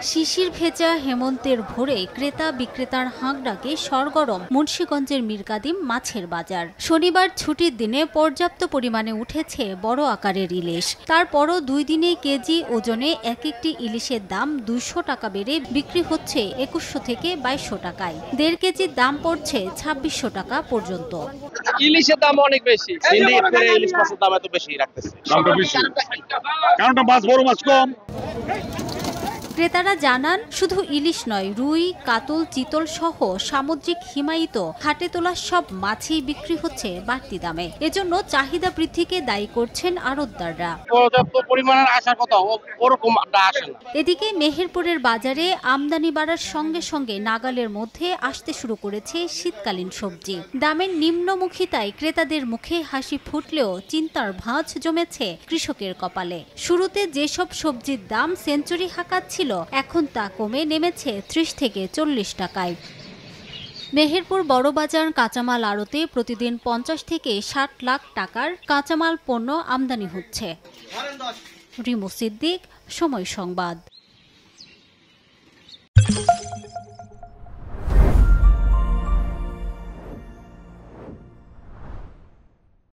শিশির ভেজা হেমন্তের ভোরে ক্রেতা বিক্রেতার হাঁক ডাকে সরগরম মুন্সিগঞ্জের মীরকাদিম মাছের বাজার। শনিবার ছুটির দিনে পর্যাপ্ত পরিমাণে উঠেছে বড় আকারের ইলিশ। তারপরও 2 দিনে কেজি ওজনে এক একটি ইলিশের দাম 200 টাকা বেড়ে বিক্রি হচ্ছে 2100 থেকে 2200 টাকায়। 1.5 কেজির দাম পড়ছে 2600 টাকা পর্যন্ত। ইলিশের দাম অনেক বেশি, ইলিশ মাছের দাম এত বেশি রাখতেছে। কারণ মাছ বড় মাছ কম। ক্রেতারা জানান, শুধু ইলিশ নয়, রুই, কাতল, চিতল সহ সামুদ্রিক হিমায়িত হাটে তোলা সব মাছই বিক্রি হচ্ছে বাড়তি দামে। এজন্য চাহিদা বৃদ্ধিকে দায়ী করছেন আড়তদাররা। পর্যাপ্ত পরিমাণের আসার কথা, ওরকম আসে না। এদিকে মেহেরপুরের বাজারে আমদানি বাড়ার সঙ্গে সঙ্গে নাগালের মধ্যে আসতে শুরু করেছে শীতকালীন সবজি। দামের নিম্নমুখিতায় ক্রেতাদের মুখে হাসি ফুটলেও চিন্তার ভাঁজ জমেছে কৃষকের কপালে। শুরুতে যেসব সবজির দাম সেঞ্চুরি হাঁকাচ্ছিল, এখন তা কমে নেমেছে 30 থেকে 40 টাকায়। মেহেরপুর বড়বাজার কাঁচামাল আড়তে প্রতিদিন 50 থেকে 60 লাখ টাকার কাঁচামাল পণ্য আমদানি হচ্ছে। রিমু সিদ্দিক, সময় সংবাদ।